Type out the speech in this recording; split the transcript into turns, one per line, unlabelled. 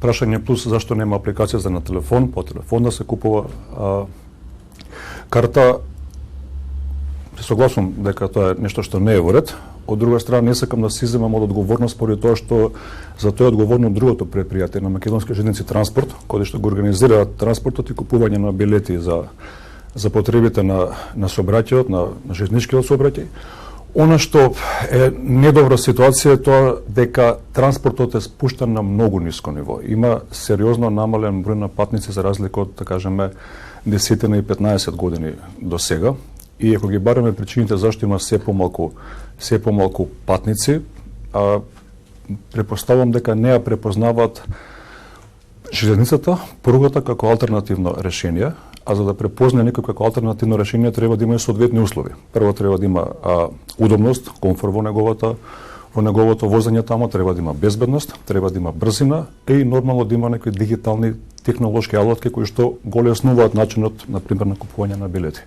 прашање плюс зашто нема апликација за на телефон, по телефон да се купува карта. Се согласувам дека тоа е нешто што не е во ред. Од друга страна, не сакам да се изземам од одговорност поради тоа што за тоа е одговорно другото предпријатие на Македонски железници транспорт, кој што го организира транспортот и купување на билети за потребите на сообраќајот, на железничкиот сообраќај. Она што е недобра ситуација е тоа дека транспортот е спуштен на многу ниско ниво. Има сериозно намален број на патници за разлика од, да кажеме, 10 и 15 години до сега. И ако ги бараме причините зашто има се помалку патници, препоставам дека не ја препознаваат железницата, пругата како алтернативно решение, а за да препознае некој како алтернативно решение треба да има и соодветни услови. Прво треба да има удобност, комфор во неговото возење таму, треба да има безбедност, треба да има брзина и нормално да има некои дигитални технолошки алатки кои што го леснуваат начинот, на пример, на купување на билети.